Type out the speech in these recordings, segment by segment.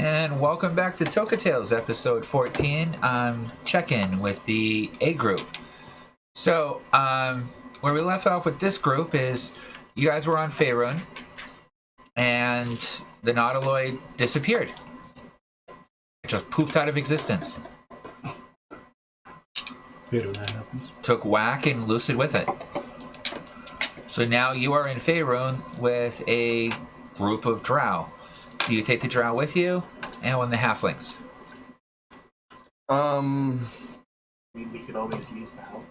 And welcome back to Toka Tales, episode 14. Check-in with the A group. So, where we left off with this group is you guys were on Faerun, and the Nautiloid disappeared. It just poofed out of existence. When that happens. Took Whack and Lucid with it. So now you are in Faerun with a group of drow. Do you take the drow with you? And one of the halflings. I mean, we could always use the help.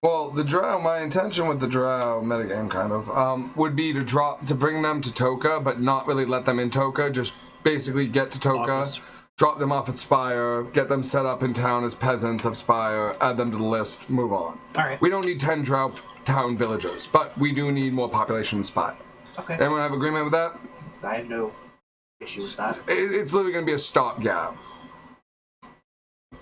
Well, the drow, my intention with the drow metagame kind of, would be to bring them to Toka, but not really let them in Toka, just basically get to Toka, drop them off at Spire, get them set up in town as peasants of Spire, add them to the list, move on. Alright. We don't need 10 drow town villagers, but we do need more population in Spire. Okay. Everyone have agreement with that? I have no issue with that. It's literally going to be a stopgap.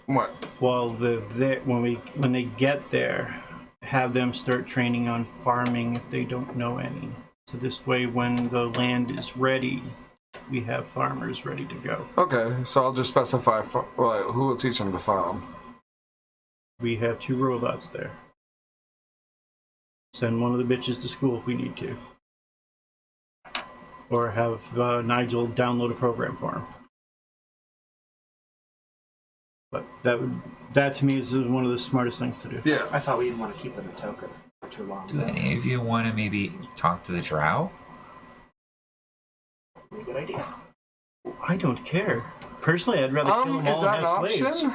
What? Well, when they get there, have them start training on farming if they don't know any. So this way, when the land is ready, we have farmers ready to go. Okay, so I'll just specify who will teach them to farm. We have 2 robots there. Send one of the bitches to school if we need to. Or have Nigel download a program for him. But that to me is one of the smartest things to do. Yeah. I thought we didn't want to keep them in Toka for too long. Do any of you want to maybe talk to the drow? Good idea. I don't care. Personally, I'd rather kill them all is that and an have option? slaves.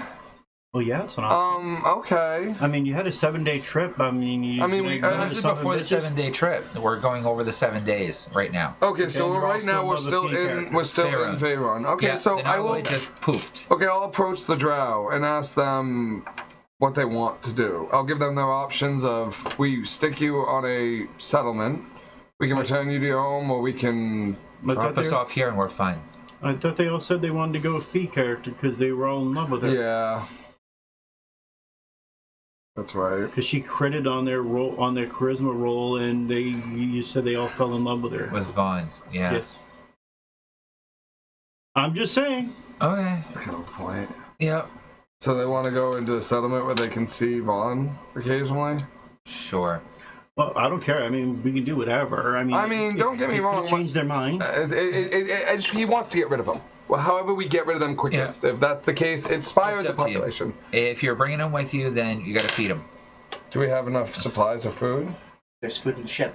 Oh yeah, it's an option. Okay. I mean, you had a 7-day trip. This is before the 7-day trip. We're going over the 7 days right now. Okay, so you're right now we're also still above in Faerun. Okay, Yeah, so the I will Nautiloid just poofed. Okay, I'll approach the drow and ask them what they want to do. I'll give them their options of we stick you on a settlement, we can return you to your home, or we can Drop us off here and we're fine. I thought they all said they wanted to go with Fee character because they were all in love with her. Yeah. That's right. Because she critted on their charisma roll, and you said they all fell in love with her. With Vaughn, yeah. Yes. I'm just saying. Okay. That's kind of a point. Yep. So they want to go into a settlement where they can see Vaughn occasionally? Sure. Well, I don't care. I mean, we can do whatever. I mean, don't get me wrong. Change their mind. He wants to get rid of them. Well, however we get rid of them quickest. Yeah. If that's the case, it inspires a population. If you're bringing them with you, then you got to feed them. Do we have enough supplies of food? There's food in the ship.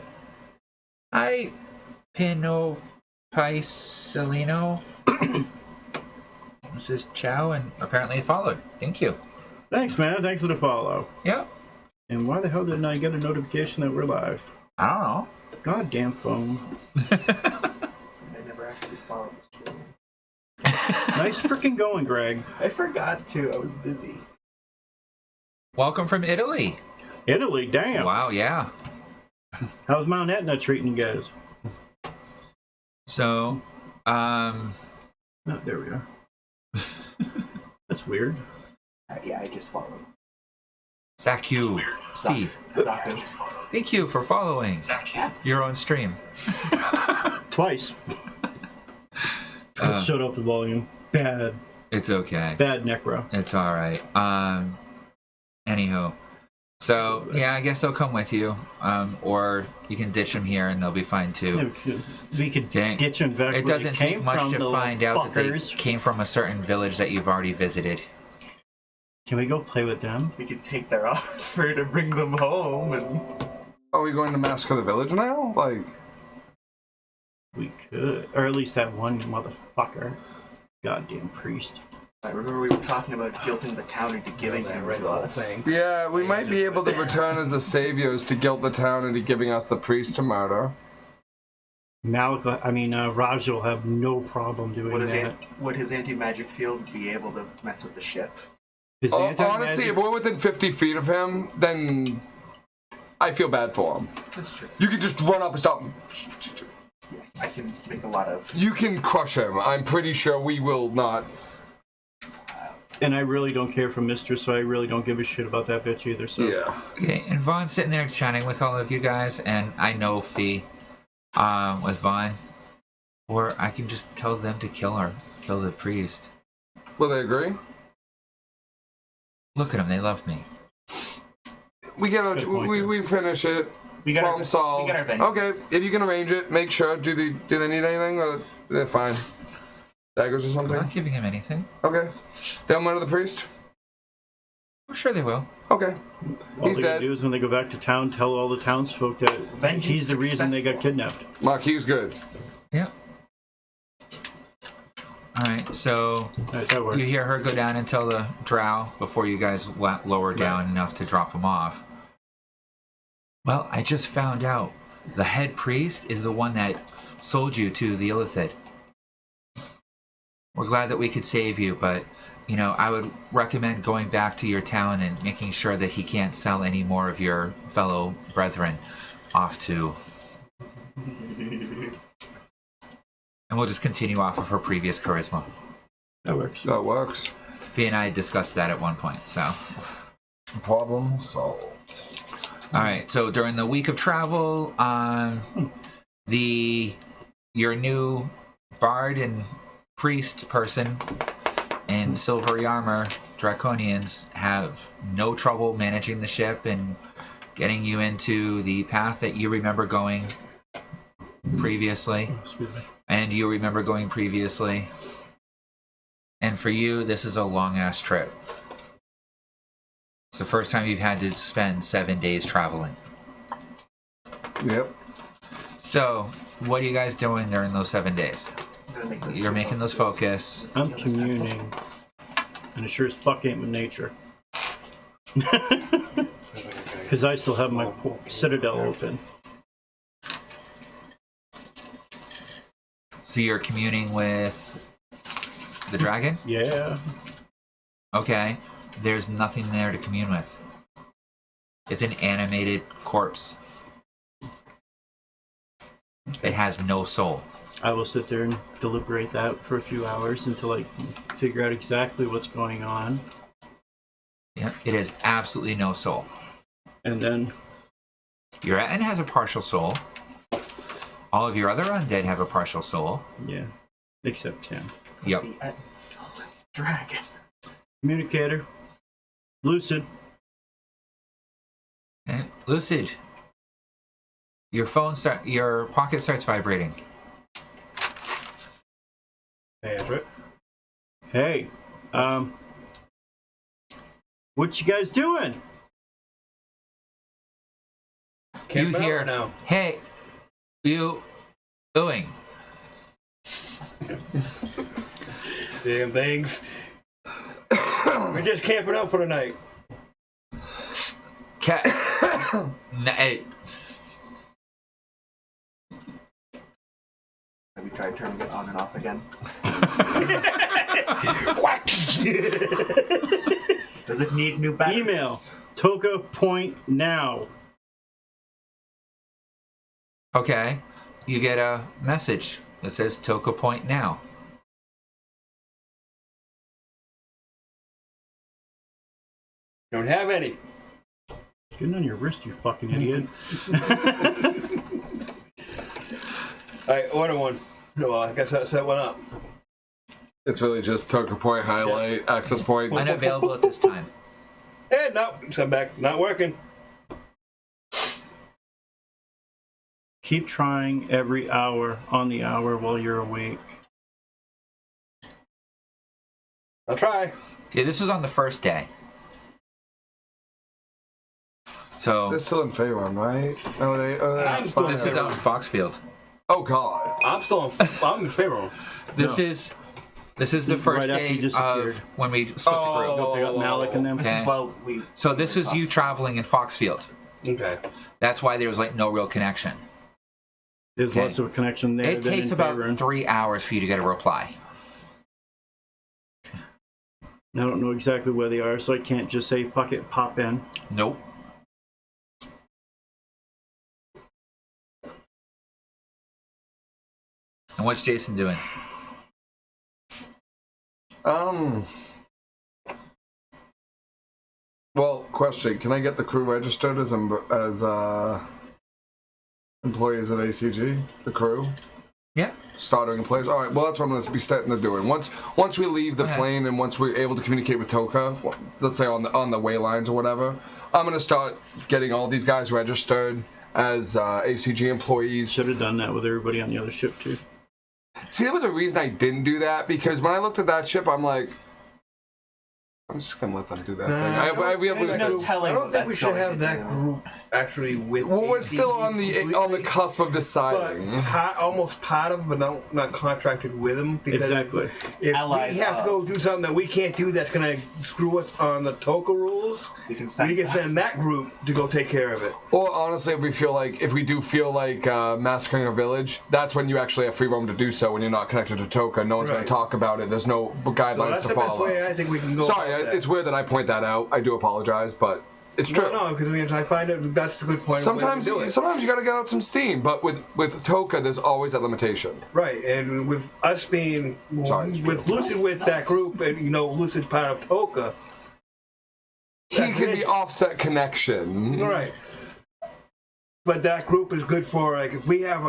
I Pino Paisalino. This is Chow, and apparently it followed. Thank you. Thanks, man. Thanks for the follow. Yep. And why the hell didn't I get a notification that we're live? I don't know. Goddamn phone. I never actually followed this true. Nice freaking going, Greg. I forgot to. I was busy. Welcome from Italy. Italy, damn. Wow, yeah. How's Mount Etna treating you guys? So, Oh, there we are. That's weird. Yeah, I just followed. Zaku. Steve. Zaku. Thank you for following your own stream. Twice. Shut up the volume. Bad. It's okay. Bad necro. It's alright. Anyhow. So, yeah, I guess they'll come with you. Or you can ditch them here and they'll be fine too. We could Okay. ditch them back. It doesn't take much to find out that they came from a certain village that you've already visited. Can we go play with them? We could take their offer to bring them home and... Are we going to massacre the village now? Like... We could. Or at least that one motherfucker. Goddamn priest. I remember we were talking about guilting the town into giving him to us. Yeah, we might be able to return as the saviors to guilt the town into giving us the priest to murder. Raj will have no problem doing that. Would his anti-magic field be able to mess with the ship? Honestly, if we're within 50 feet of him, then I feel bad for him. That's true. You can just run up and stop him. Yeah, I can make a lot of... You can crush him. I'm pretty sure we will not. And I really don't care for Mistress, so I really don't give a shit about that bitch either. So yeah. Okay, and Vaughn's sitting there chatting with all of you guys, and I know Fee with Vaughn. Or I can just tell them to kill the priest. Will they agree? Look at them, they love me. We get Good point, we finish it. We got Problem our, solved. We got our vengeance. Okay, if you can arrange it, make sure. Do they need anything? Or they're fine. Daggers or I'm something? not giving him anything. Okay. They'll murder the priest? I'm sure they will. Okay. All He's they gotta dead. do is when they go back to town, tell all the townsfolk that Vengeance he's the reason they got successful. kidnapped. Marquis good. Yeah. Alright, so Alright, that works. you hear her go down and tell the drow before you guys lower down enough to drop him off. Well, I just found out the head priest is the one that sold you to the Illithid. We're glad that we could save you, but, you know, I would recommend going back to your town and making sure that he can't sell any more of your fellow brethren off to... And we'll just continue off of her previous charisma. That works. That works. Fee and I discussed that at one point, so... Problem solved. Alright, so during the week of travel, your new bard and priest person in silvery armor, Draconians, have no trouble managing the ship and getting you into the path that you remember going previously. Excuse me. And you remember going previously. And for you, this is a long-ass trip. It's the first time you've had to spend 7 days traveling. Yep. So, what are you guys doing during those 7 days? You're making those focus. I'm communing. And it sure as fuck ain't with nature. Because I still have my citadel open. So you're communing with the dragon? Yeah. Okay. There's nothing there to commune with. It's an animated corpse. It has no soul. I will sit there and deliberate that for a few hours until I can figure out exactly what's going on. Yep. It has absolutely no soul. And then Your Etten has a partial soul. All of your other undead have a partial soul. yeah. Except him. Yep. The solid dragon. Communicator. Lucid. Okay. Lucid. Your pocket starts vibrating. Hey, Andrew. Hey. What you guys doing? Camping out hear right now. Hey, you doing? Damn things. We're just camping out for the night. Cat. Hey. Have you tried turning it on and off again? Does it need new batteries? Email. Toka point now. Okay. You get a message that says Toka Point now. Don't have any. Getting on your wrist, you fucking idiot. Alright, order one. Well, I guess that set one up. It's really just Toka Point highlight, access point. Unavailable at this time. And no, send back. Not working. Keep trying every hour on the hour while you're awake. I'll try. Okay, this was on the first day. So They're still in Faerun, right? Oh, they're I'm in still- this is out in Foxfield. Oh God. I'm in favor. This is the first Right after you day disappeared. of when we split the group. Don't they got Malik in them? This Okay. is while we. So this is you traveling in Foxfield. Okay. That's why there was like no real connection. There's Okay. less of a connection there It than takes in about Faerun. 3 hours for you to get a reply. I don't know exactly where they are, so I can't just say, fuck it, pop in. Nope. And what's Jason doing? Well, question: can I get the crew registered as employees at ACG? The crew. Yeah. Starting in place. All right. Well, that's what I'm going to be starting to doing. Once we leave the plane and once we're able to communicate with Toka, let's say on the way lines or whatever, I'm going to start getting all these guys registered as ACG employees. Should have done that with everybody on the other ship too. See, there was a reason I didn't do that, because when I looked at that ship, I'm like, I'm just gonna let them do that thing. I don't think we should have that group actually with. Well, we're still on the cusp of deciding. But almost part of, but not contracted with them, because Exactly. if Allies we have to go do something that we can't do, that's gonna screw us on the Toka rules. We can send that group to go take care of it. Or honestly, if we do feel like massacring a village, that's when you actually have free roam to do so. When you're not connected to Toka, no one's gonna talk about it. There's no guidelines So that's to the best follow. way I think we can go. Sorry, it's weird that I point that out. I do apologize, but it's true. No, because I find that's the good point. Sometimes you gotta get out some steam, but with Toka, there's always that limitation. Right, and with us being with Lucid with that group, and Lucid's part of Toka, He can be offset connection. right? But that group is good for, like, if we have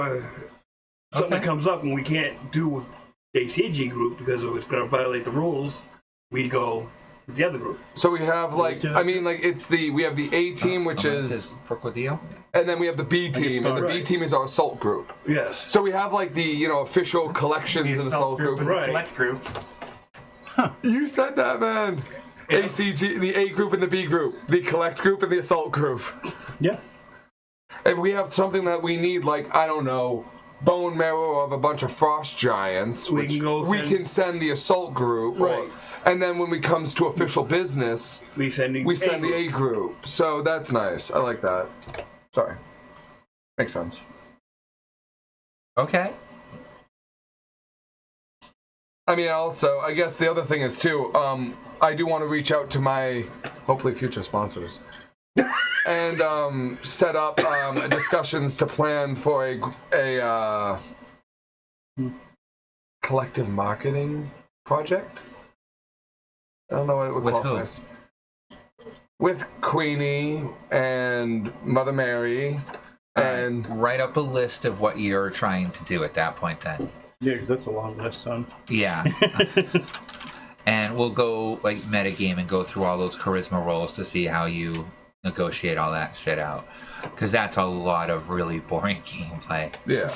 something that comes up and we can't do with the ACG group because it's going to violate the rules, we go with the other group. So we have we have the A team, which is Crocodile. and then we have the B team, and the B team is our assault group. Yes. So we have like the official collections and assault group. and the collect group. You said that, man. Yeah. ACG, the A group and the B group, the collect group and the assault group. Yeah. If we have something that we need, like, I don't know, bone marrow of a bunch of frost giants, We can send the assault group, Right. and then when it comes to official business, we send the A group. So that's nice. I like that. Sorry. Makes sense. Okay. I mean, also, I guess the other thing is, too, I do want to reach out to my, hopefully, future sponsors. And set up discussions to plan for a collective marketing project. I don't know what it would call first. With Queenie and Mother Mary, and write up a list of what you're trying to do at that point. Then. Yeah, because that's a long list, son. Yeah. And we'll go like metagame and go through all those charisma rolls to see how you negotiate all that shit out, because that's a lot of really boring gameplay yeah.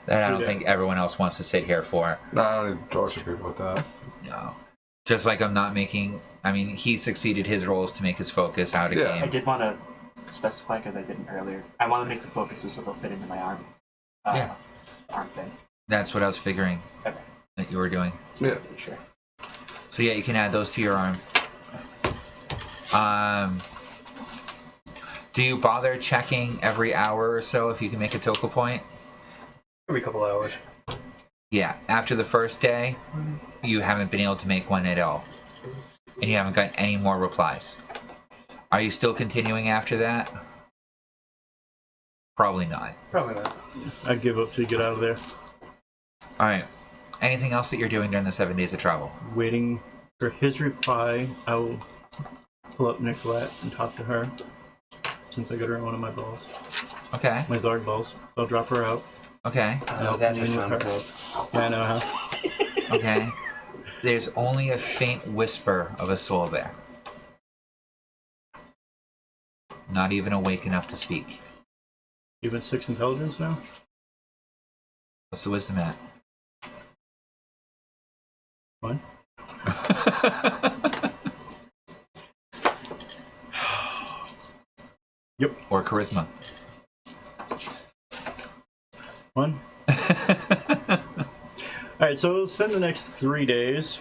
that I don't think everyone else wants to sit here for. No, I don't even torture people with that. No. Just like I'm not making. I mean, he succeeded his roles to make his focus out of game. I did want to specify, because I didn't earlier. I want to make the focuses so they'll fit into my arm. Arm thing. That's what I was figuring Okay. that you were doing. Yeah. Sure. So yeah, you can add those to your arm. Do you bother checking every hour or so if you can make a Toka point? every couple hours. Yeah, after the first day, you haven't been able to make one at all. And you haven't gotten any more replies. Are you still continuing after that? Probably not. Probably not. I'd give up till you get out of there. Alright. Anything else that you're doing during the 7 days of travel? Waiting for his reply. I will pull up Nicolette and talk to her. Since I got her in one of my balls. Okay. My Zard balls. I'll drop her out. Okay. That just sounded cool. Yeah, I know, huh? Okay. There's only a faint whisper of a soul there. Not even awake enough to speak. Even 6 intelligence now? What's the wisdom at? What? Yep. Or charisma. 1. Alright, so we'll spend the next 3 days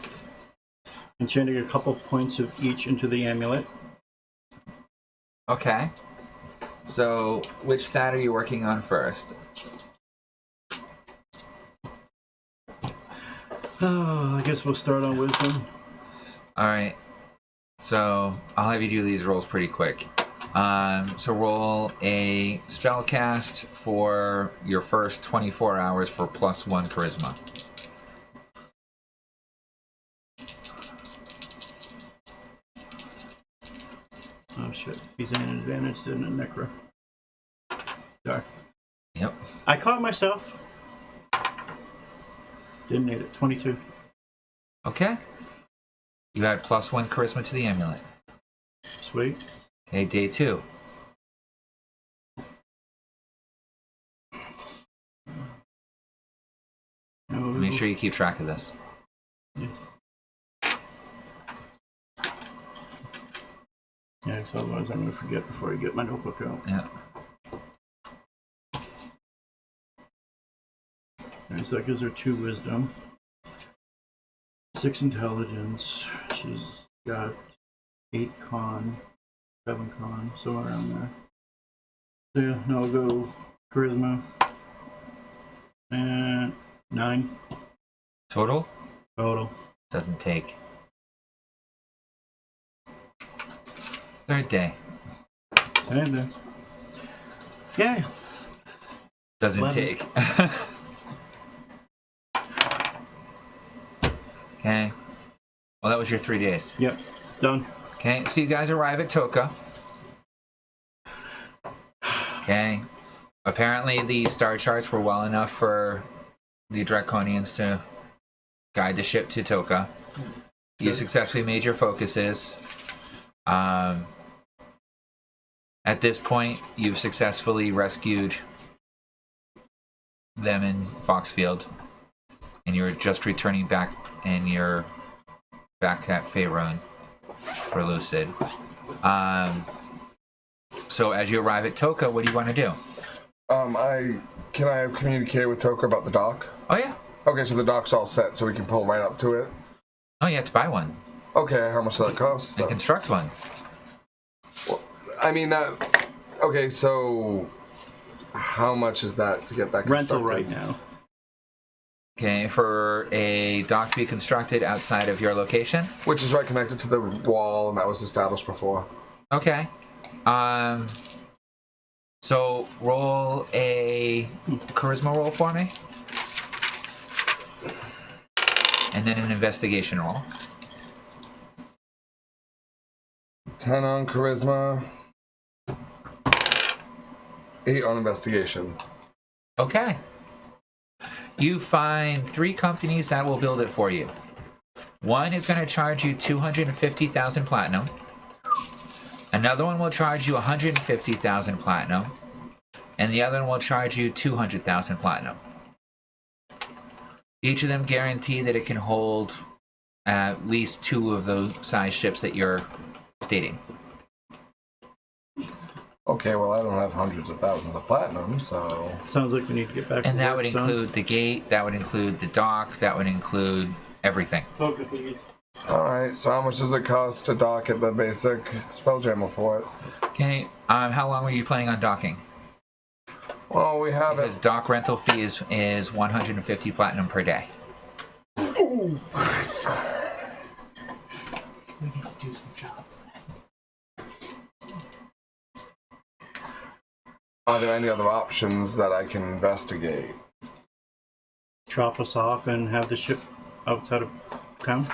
enchanting a couple points of each into the amulet. Okay. So, which stat are you working on first? Oh, I guess we'll start on wisdom. Alright. So, I'll have you do these rolls pretty quick. So roll a spell cast for your first 24 hours for +1 charisma. Oh shit, he's in an advantage to a necro. Sorry. Yep. I caught myself. Didn't need it. 22. Okay. You add +1 charisma to the amulet. Sweet. Okay, day 2. Make sure you keep track of this. Yeah, because otherwise I'm going to forget before I get my notebook out. Yeah. Alright, so that gives her 2 wisdom. 6 intelligence. She's got 8 con, 7 con, somewhere around there. So yeah, no, I'll go charisma. And 9 Total? total. Doesn't take. 3rd day. And then, yeah. Doesn't 11. take. Okay. Well, that was your 3 days. Yep, done. Okay, so you guys arrive at Toka. Okay. Apparently the star charts were well enough for the Draconians to guide the ship to Toka. You successfully made your focuses. At this point, you've successfully rescued them in Foxfield, and you're just returning back, and you're back at Faerun for Lucid. So as you arrive at Toka, what do you want to do? Can I communicate with Toka about the dock? Oh yeah. Okay, so the dock's all set, so we can pull right up to it. Oh, you have to buy one Okay, how much does that cost? and construct one. Well, I mean that. Okay, so how much is that to get that Rental constructed? right now. Okay, for a dock to be constructed outside of your location. Which is right connected to the wall, and that was established before. Okay. So roll a charisma roll for me. And then an investigation roll. 10 on charisma. 8 on investigation. Okay. You find 3 companies that will build it for you. One is going to charge you 250,000 platinum. Another one will charge you 150,000 platinum. And the other one will charge you 200,000 platinum. Each of them guarantee that it can hold at least 2 of those size ships that you're stating. Okay, well, I don't have hundreds of thousands of platinum, so... Sounds like we need to get back And to that work, would son. include the gate, that would include the dock, that would include everything. Toka, please. Alright, so how much does it cost to dock at the basic Spelljammer port? Okay, how long were you planning on docking? Well, we have Because it... dock rental fee is 150 platinum per day. We need to do some jobs. Are there any other options that I can investigate? Drop us off and have the ship outside of town.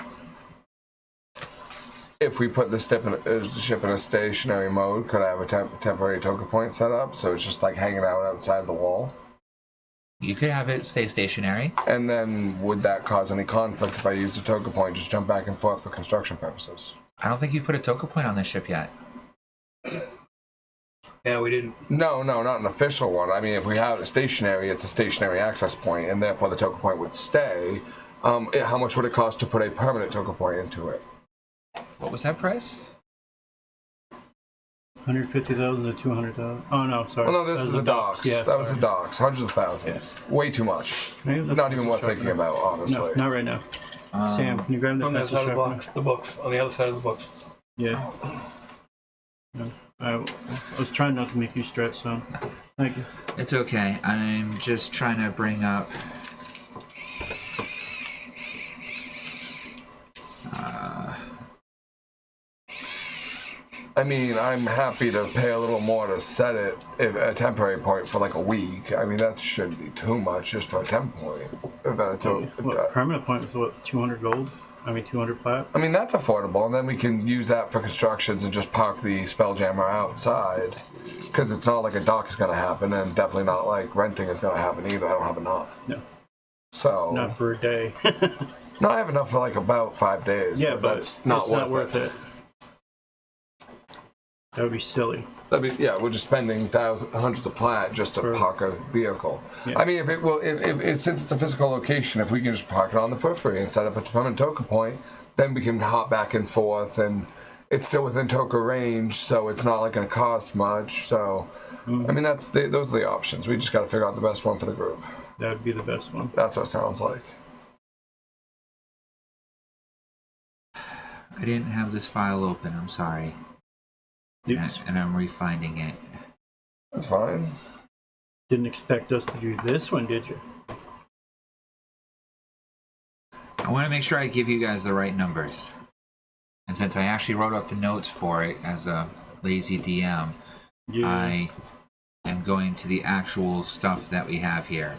If we put the ship in a stationary mode, could I have a temporary Toka point set up so it's just like hanging out outside the wall? You could have it stay stationary. And then would that cause any conflict if I used a Toka point, just jump back and forth for construction purposes? I don't think you put a Toka point on this ship yet. Yeah, we didn't. No, not an official one. I mean, if we have it stationary, it's a stationary access point, and therefore the Toka point would stay. How much would it cost to put a permanent Toka point into it? What was that price? 150,000 to 200,000. Oh no, sorry. Well, no, this That is was the docks. Yeah, that was the sorry. docks. Hundreds of thousands. Way too much. Maybe the Not even pencil worth thinking sharpener. about, honestly. No, not right now. Sam, can you grab the On the other pencil side of the sharpener? box. The books. On the other side of the books. Yeah. No, I was trying not to make you stretch, son. Thank you. It's okay. I'm just trying to bring up... I mean, I'm happy to pay a little more to set it if a temporary point for like a week. I mean, that shouldn't be too much just for a temp point. What, permanent point was what, 200 gold? I mean, 200 plat? I mean, that's affordable, and then we can use that for constructions and just park the Spelljammer outside. Because it's not like a dock is going to happen, and definitely not like renting is going to happen either. I don't have enough. No. So Not for a day. no, I have enough for like about 5 days. Yeah, but that's not worth it. That would be silly. That'd be, yeah, we're just spending hundreds of plat just to park a vehicle. Yeah. I mean, if since it's a physical location, if we can just park it on the periphery and set up a permanent Toka point, then we can hop back and forth, and it's still within Toka range, so it's not like going to cost much. So, I mean, those are the options. We just got to figure out the best one for the group. That would be the best one. That's what it sounds like. I didn't have this file open. I'm sorry. And I'm refinding it. That's fine. Didn't expect us to do this one, did you? I want to make sure I give you guys the right numbers. And since I actually wrote up the notes for it as a lazy DM, I am going to the actual stuff that we have here.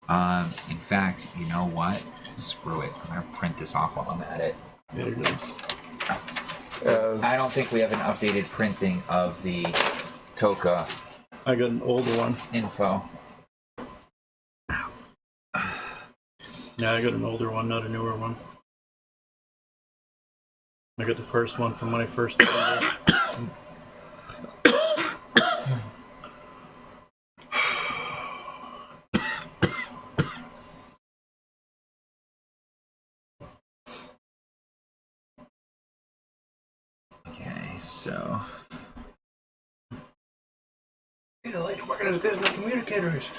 In fact, you know what? Screw it. I'm going to print this off while I'm at it. There it is. I don't think we have an updated printing of the Toka I got an older one. info. Yeah, I got an older one, not a newer one. I got the first one from when I first started. Okay, so You know, like working as good as my communicators.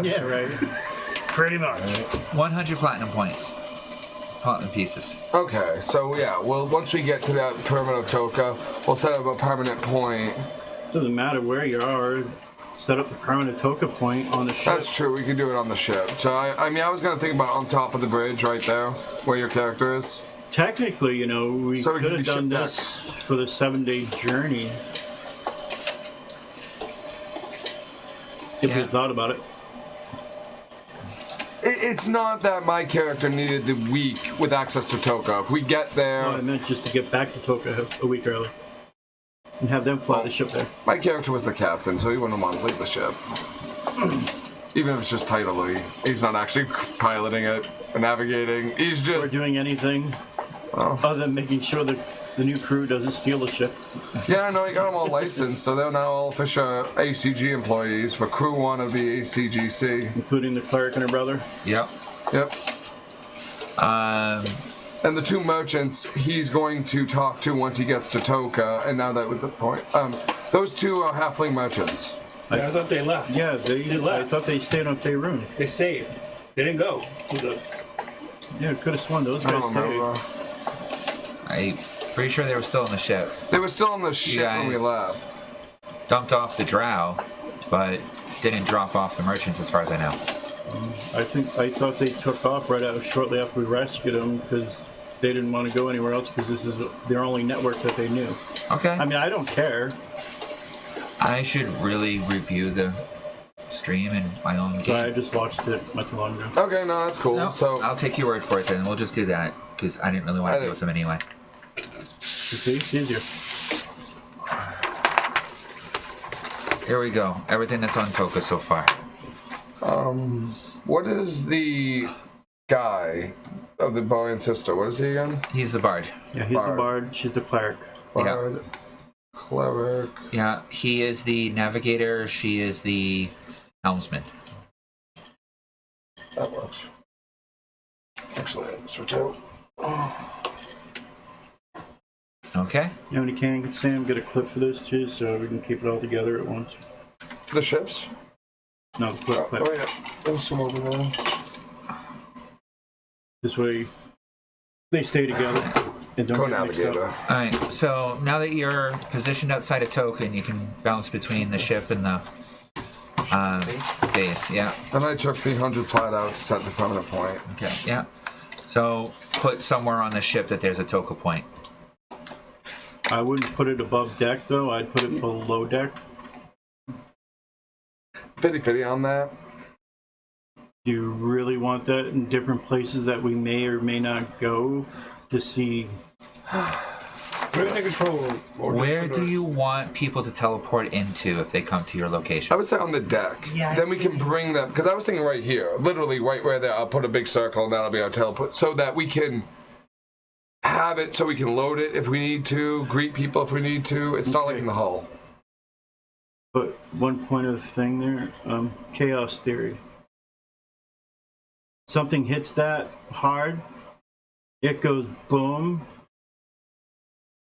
Yeah, right. Pretty much. 100 platinum points. Platinum pieces. Okay, so yeah, well, once we get to that permanent Toka, we'll set up a permanent point. Doesn't matter where you are. Set up the permanent Toka point on the ship. That's true, we can do it on the ship. So, I mean, I was going to think about on top of the bridge right there, where your character is. Technically, you know, we So we could could have be done shipped this for the 7-day journey. If we Yeah. thought about it. It's not that my character needed the week with access to Toka. If we get there... No, I meant just to get back to Toka a week early. And have them fly the ship there. My character was the captain, so he wouldn't want to leave the ship. Even if it's just tidally. He's not actually piloting it or navigating. He's Or just... doing anything other than making sure that the new crew doesn't steal the ship. Yeah, no, he got them all licensed, so they're now all official ACG employees for Crew 1 of the ACGC. Including the cleric and her brother. Yep. Yep. Um, And the two merchants he's going to talk to once he gets to Toka, and now that with the point... those two are halfling merchants. Yeah, I thought they left. Yeah, they left. I thought they stayed on Faerun. They stayed. They didn't go. Yeah, could have sworn those I guys don't stayed. remember. I'm pretty sure they were still on the ship. They were still on the ship when we guys- left. Dumped off the drow, but didn't drop off the merchants as far as I know. I thought they took off shortly after we rescued them because they didn't want to go anywhere else because this is their only network that they knew. Okay. I mean, I don't care. I should really review the stream in my own So I game. just watched it not too long ago. Okay, no, that's cool. No, So, I'll take your word for it then. We'll just do that because I didn't really want to deal with them anyway. You see, it's easier. Here we go. Everything that's on Toka so far. what is the guy of the boy and sister? What is he again? He's the bard. Yeah, he's the bard. She's the cleric. Bard, cleric. Yeah, he is the navigator. She is the helmsman. That works. Actually, switch out. Okay. You know, when you can, Sam, get a clip for those two so we can keep it all together at once. The ships? No, the clip. Oh, yeah. There's some over there. This way, they stay together and don't get mixed Co-navigator. up. All right. So now that you're positioned outside of Toka, and you can bounce between the ship and the base. Yeah. And I took the 100 plat out to set the permanent point. Okay. Yeah. So put somewhere on the ship that there's a Toka point. I wouldn't put it above deck, though. I'd put it below deck. 50-50 on that. Do you really want that in different places that we may or may not go to see? We You're in the control room. Or Where just do under- you want people to teleport into if they come to your location? I would say on the deck. Yeah, Then we I'd can say- bring them, because I was thinking right here, literally right where there. I'll put a big circle and that'll be our teleport, so that we can have it, so we can load it if we need to, greet people if we need to. It's not like in the hull. But one point of thing there, chaos theory. Something hits that hard, it goes boom.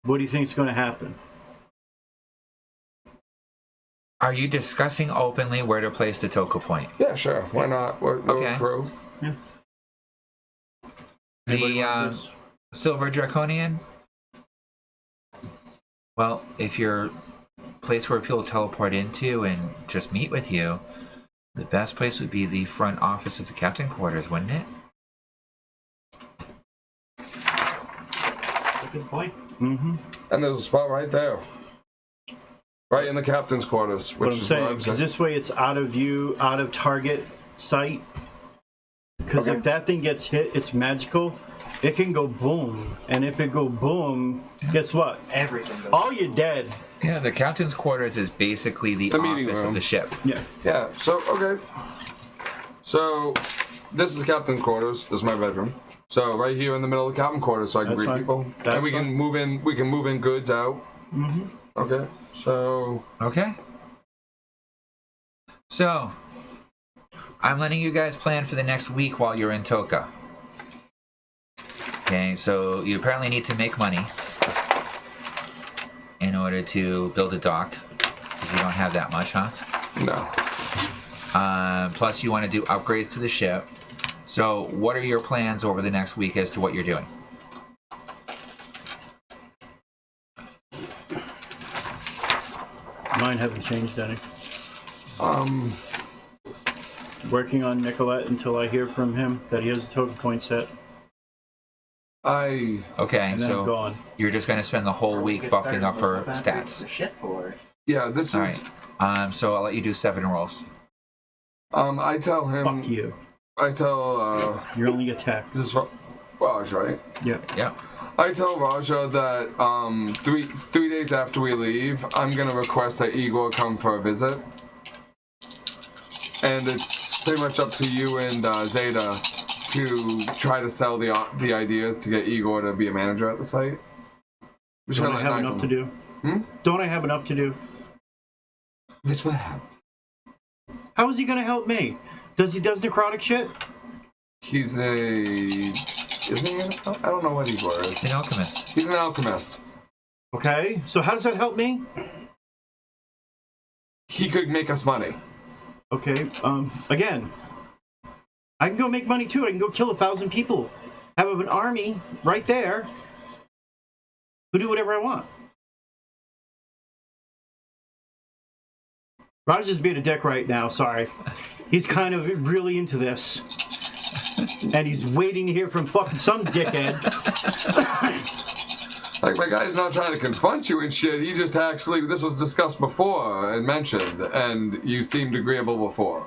What do you think is going to happen? Are you discussing openly where to place the Toka point? Yeah, sure. Why not? We're Okay. a crew. Anybody The want this? Silver Draconian? Well, if your place where people teleport into and just meet with you, the best place would be the front office of the captain quarters, wouldn't it? That's a good point. Mm-hmm. And there's a spot right there. Right in the captain's quarters, which What I'm is saying, what I'm because saying. this way it's out of view, out of target sight. Because Okay. if that thing gets hit, it's magical. It can go boom, and if it go boom, guess what? Everything goes. All you're dead. Yeah, the captain's quarters is basically the meeting office room. of the ship. Yeah. Yeah, so, okay. So, this is the captain's quarters. This is my bedroom. So, right here in the middle of the captain's quarters, so I can That's greet fine. people. That's And we can fine. move in, goods out. Mm-hmm. Okay, so, Okay. So, I'm letting you guys plan for the next week while you're in Toka. Okay, so you apparently need to make money in order to build a dock. If you don't have that much, huh? no. Plus, you want to do upgrades to the ship. So, what are your plans over the next week as to what you're doing? Mine haven't changed any. Um, Working on Nicolette until I hear from him that he has a token point set, Okay, and then I'm so gone. you're just going to spend the whole week Get buffing started up with her the upgrades to stats. the ship, or yeah, this All is, right. So I'll let you do 7 rolls. I tell him, Fuck you. I tell, You're only attacked. this is Raj, right? Yeah. Yep. I tell Raja that, 3 days after we leave, I'm gonna request that Igor come for a visit. And it's pretty much up to you and Zeta to try to sell the ideas to get Igor to be a manager at the site. We should Don't I let have Nigel enough to do? Hmm? Don't I have enough to do? This will happen. How is he going to help me? Does he does necrotic shit? He's isn't he I don't know what Igor He's an is. alchemist. He's an alchemist. Okay, so how does that help me? He could make us money. Okay, again, I can go make money too. I can go kill 1,000 people. Have an army right there who do whatever I want. Raj is being a dick right now, sorry. He's kind of really into this. And he's waiting to hear from fucking some dickhead. Like, my guy's not trying to confront you and shit. He just actually, this was discussed before and mentioned, and you seemed agreeable before.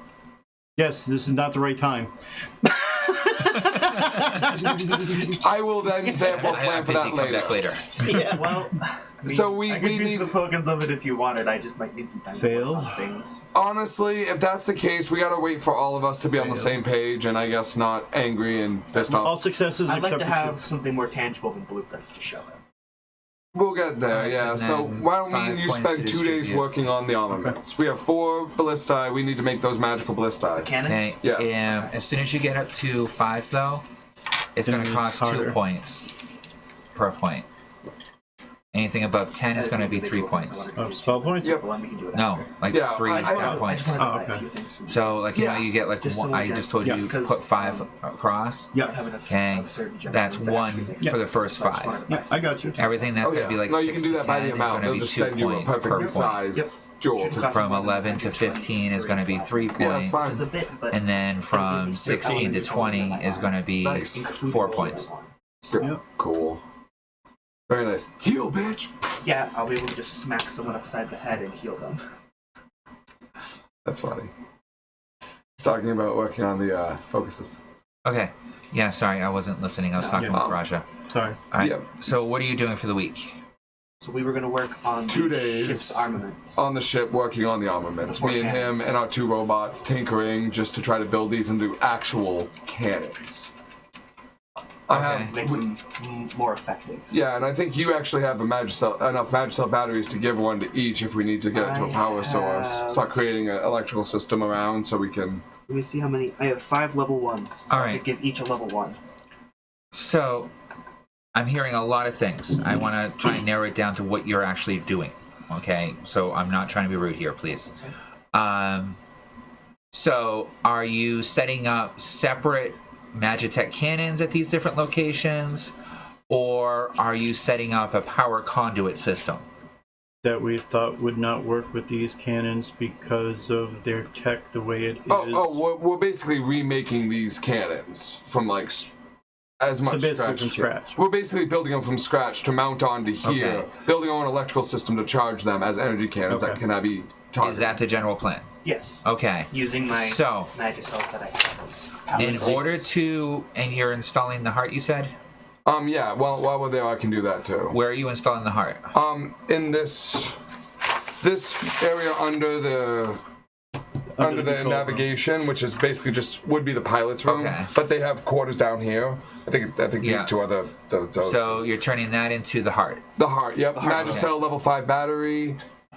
Yes, this is not the right time. I will then therefore plan for that Come later. back later. Yeah. well. I mean, So we I could be need- the focus of it if you wanted. I just might need some time Fail. to work on things. Honestly, if that's the case, we gotta wait for all of us to be on the Fail. same page, and I guess not angry and pissed All off. successes I'd like except to for have two. something more tangible than blueprints to show him. We'll get there, yeah. And So then why don't me 5 and you points spend to 2 days distribute. working on the armaments? We have 4 ballistae. We need to make those magical ballistae. Cannons? Okay. Yeah. As soon as you get up to 5, though, it's going to cost 2 harder. points per point. Anything above 10 is going to be 3 points. Oh, spell points? Yep. No, like Yeah, 3 I stat wanna- points. I Oh, just okay. a few things from So, like, you know, Yeah. you get like Just one, so I legit. just told Yeah. you Because, put 5 across. Yeah. Okay, that's 1 for the first 5. Yeah, I got you. Everything that's Oh, going yeah. to be like no, 6 you can do to that by 10 the is amount. going to They'll be just 2 send you a points per perfectly point. sized Yep. jewel. Should've To, cost From more than 11 to 15 is going to be 3 yeah, that's points. fine. It's a bit, but And then from me 16 to 20 is going to be Nice. 4 points. Yep. Cool. Very nice. Heal, bitch. yeah, I'll be able to just smack someone upside the head and heal them. That's funny. He's talking about working on the focuses. Okay. Yeah, sorry, I wasn't listening. I was talking Yeah. with Raja. Sorry. All right. Yep. So what are you doing for the week? So we were going to work on 2 the days ship's armaments. on the ship working on the armaments. The 4 Me and him cannons. and our 2 robots tinkering just to try to build these into actual cannons. I have Make them more effective. Yeah, and I think you actually have enough Magicell batteries to give one to each if we need to get it to a power source. Start creating an electrical system around so we can... Let me see how many. I have 5 level 1s. So All I right. could give each a level 1. So, I'm hearing a lot of things. I want to try and narrow it down to what you're actually doing. Okay, so I'm not trying to be rude here, please. So, are you setting up separate Magitech cannons at these different locations, or are you setting up a power conduit system? That we thought would not work with these cannons because of their tech the way it is. We're basically remaking these cannons from like as much basically scratch. from scratch. We're basically building them from scratch to mount onto here, Okay. building our own electrical system to charge them as energy cannons that can be targeted. Is that the general plan? Yes. Okay. Using my So, magic cells that I have as power in sources. order to, and you're installing the heart, you said? Yeah, well, while we're there, I can do that too. Where are you installing the heart? In this area under the control room. navigation, which is basically just would be the pilot's room, Okay. but they have quarters down here. I think Yeah. these 2 are the So you're turning that into the heart. the heart. Yep, heart, Magicell level 5 battery,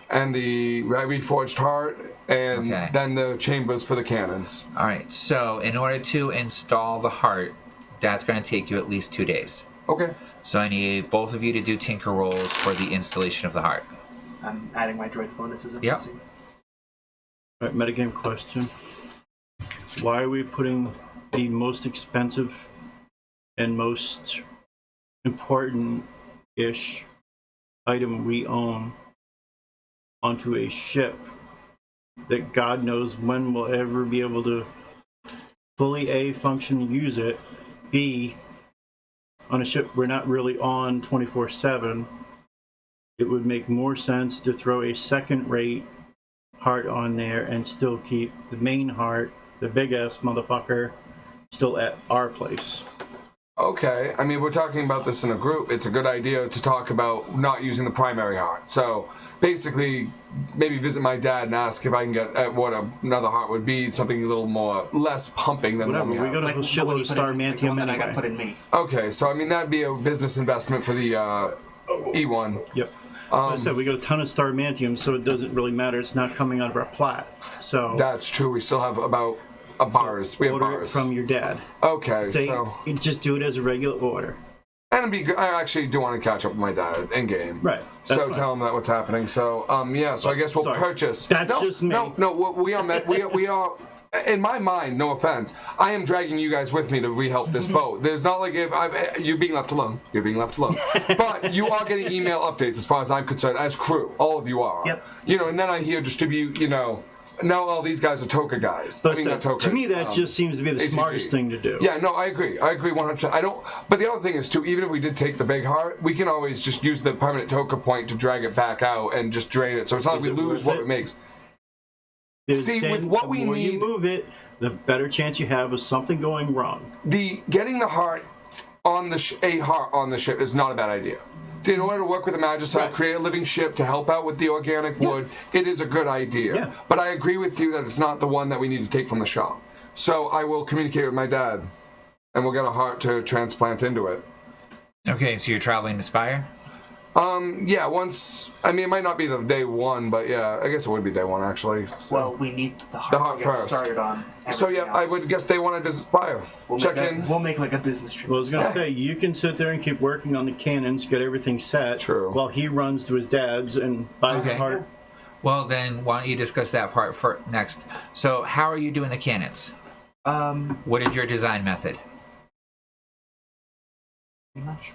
and the reforged heart, and Okay. then the chambers for the cannons. All right. So in order to install the heart, that's going to take you at least 2 days. Okay. So I need both of you to do tinker rolls for the installation of the heart. I'm adding my droids bonuses and Yep. guessing. All right, metagame question. Why are we putting the most expensive and most important-ish item we own onto a ship that God knows when we'll ever be able to fully A, function and use it, B, on a ship we're not really on 24/7, it would make more sense to throw a second-rate heart on there and still keep the main heart, the big-ass motherfucker, still at our place. Okay. I mean, we're talking about this in a group. It's a good idea to talk about not using the primary heart. So basically, maybe visit my dad and ask if I can get what another heart would be, something a little more less pumping than Whatever, the one we we got have. a the one shitload you of put star in- the mantium one that I got anyway. put in me. Okay, so I mean that'd be a business investment for the E1. Yep. Like I said, we got a ton of star mantium, so it doesn't really matter. It's not coming out of our plat. So That's true. We still have about bars. We have order it bars. from your dad. Okay, Say, so you just do it as a regular order. and it'd be good. I actually do want to catch up with my dad in game. Right. That's So fine. tell him that what's happening. So yeah. So I guess we'll Sorry. purchase. That's no, just me. No. We are met. We are. In my mind, no offense, I am dragging you guys with me to re-help this boat. There's not like you're being left alone. You're being left alone. But you are getting email updates as far as I'm concerned, as crew. All of you are. Yep. And then I hear distribute. Now all these guys are Toka guys. But not Toka. to me, that just seems to be the ACG. smartest thing to do. Yeah, no, I agree. I agree 100%. I don't. But the other thing is too. Even if we did take the big heart, we can always just use the permanent Toka point to drag it back out and just drain it. So it's not like Is we it lose worth what it? it makes. Then with what the we more you need- move it, the better chance you have of something going wrong. Getting the heart on a heart on the ship is not a bad idea. In order to work with the Magicell, Right. create a living ship to help out with the organic wood, it is a good idea. Yeah. But I agree with you that it's not the one that we need to take from the shop. So I will communicate with my dad, and we'll get a heart to transplant into it. Okay, so you're traveling to Spire? Yeah, once. I mean, it might not be the day one, but yeah, I guess it would be day one actually. Well, we need the heart, The heart to get first. started on. So yeah, everything I else. would guess day one I visit Spire. We'll Check make in. We'll make like a business trip. Well, I was going to Yeah. say, you can sit there and keep working on the cannons, get everything set, True. while he runs to his dad's and buys Okay. a heart. Well, then why don't you discuss that part next? So how are you doing the cannons? What is your design method? Pretty much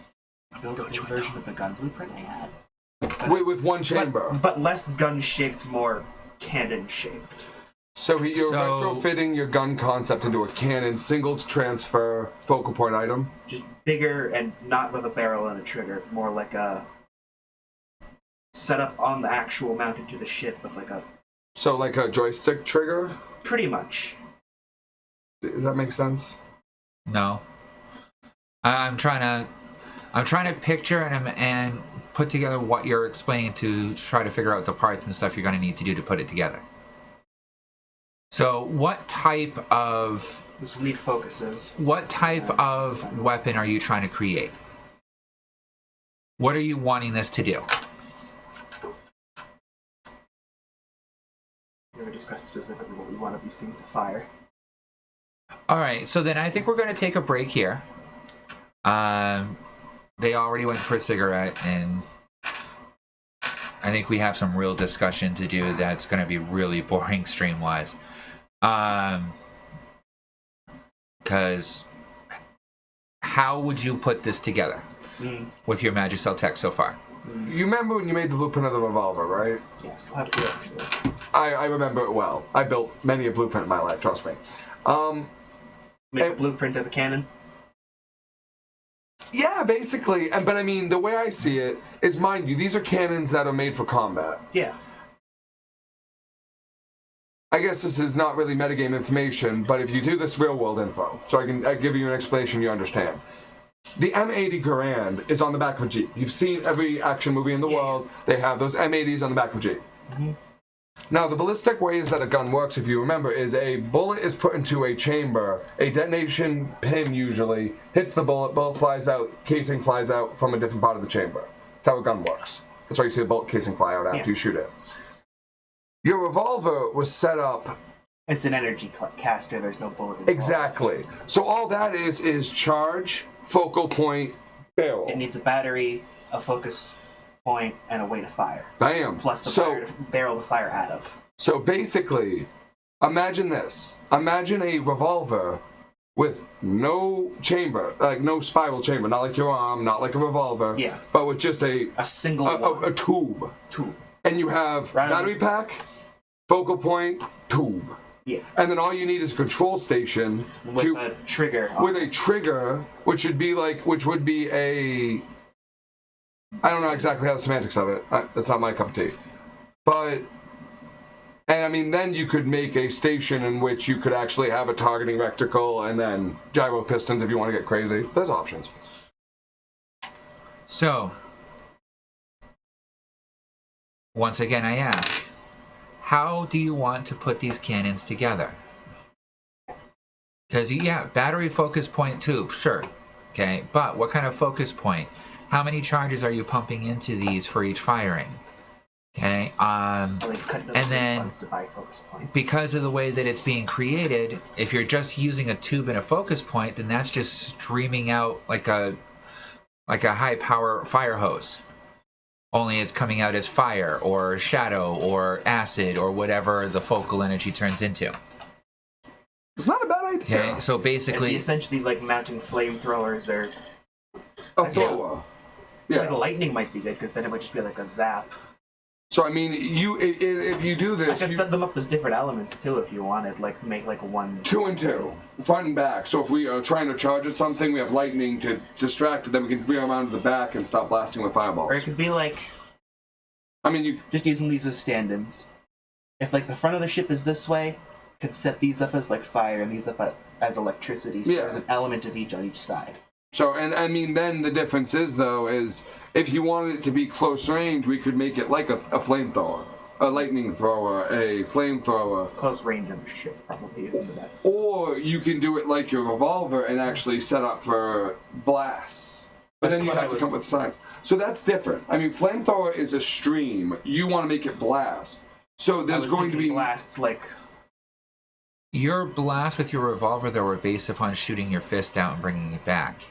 build a new version of the gun blueprint I had. With one chamber. But less gun shaped, more cannon shaped. So you're So- retrofitting your gun concept into a cannon, single transfer focal point item. Just bigger and not with a barrel and a trigger. More like a setup on the actual mounted to the ship with like a. So like a joystick trigger. Pretty much. Does that make sense? No. I'm trying to picture and put together what you're explaining to try to figure out the parts and stuff you're going to need to do to put it together. So what type of... This will need focuses. What type of weapon are you trying to create? What are you wanting this to do? We already discussed specifically what we wanted these things to fire. All right, so then I think we're going to take a break here. They already went for a cigarette, and I think we have some real discussion to do that's going to be really boring stream-wise. Because how would you put this together with your Magicell tech so far? You remember when you made the blueprint of the revolver, right? Yeah, still have to actually. I remember it well. I built many a blueprint in my life, trust me. Make a blueprint of a cannon? Yeah, basically. But I mean, the way I see it is, mind you, these are cannons that are made for combat. Yeah. I guess this is not really metagame information, but if you do this real world info, so I give you an explanation you understand. The M80 Garand is on the back of a Jeep. You've seen every action movie in the world. They have those M80s on the back of a Jeep. Mm-hmm. Now, the ballistic ways that a gun works, if you remember, is a bullet is put into a chamber, a detonation pin usually hits the bullet flies out, casing flies out from a different part of the chamber. That's how a gun works. That's why you see a bullet casing fly out after you shoot it. Your revolver was set up... It's an energy caster, there's no bullet involved. Exactly. So all that is charge, focal point, barrel. It needs a battery, a focus point, and a way to fire. Bam. Plus the barrel to fire out of. So basically, imagine this. Imagine a revolver with no chamber, like no spiral chamber, not like your arm, not like a revolver, but with just a single a tube. And you have battery pack, focal point, tube. Yeah. And then all you need is a control station with a trigger. With a trigger, which would be a... I don't know exactly how the semantics of it. That's not my cup of tea. But... And I mean, then you could make a station in which you could actually have a targeting reticle and then gyro pistons if you want to get crazy. There's options. So, once again I ask, how do you want to put these cannons together? Because, yeah, battery focus point tube, sure. Okay, but what kind of focus point? How many charges are you pumping into these for each firing? Okay, and then because of the way that it's being created, if you're just using a tube and a focus point, then that's just streaming out like a high power fire hose. Only it's coming out as fire or shadow or acid or whatever the focal energy turns into. It's not a bad idea. Okay, so basically, essentially like mounting flamethrowers or a thrower. Yeah, like lightning might be good because then it would just be like a zap. So I mean, if you do this, I could set them up as different elements too if you wanted, like make like 1, 2 and 2, front and back. So if we are trying to charge at something, we have lightning to distract it, then we can bring around to the back and stop blasting with fireballs. Or it could be like, I mean, you just using these as stand-ins. If like the front of the ship is this way, could set these up as like fire and these up as electricity. So there's an element of each on each side. So, and I mean, then the difference is, though, is if you wanted it to be close range, we could make it like a flamethrower, a lightning thrower, a flamethrower. Close range on the ship probably isn't the best. Or you can do it like your revolver and actually set up for blasts. But then you have to come up with science. So that's different. I mean, flamethrower is a stream. You want to make it blast. So there's going to be blasts like... Your blasts with your revolver, though, were based upon shooting your fist out and bringing it back.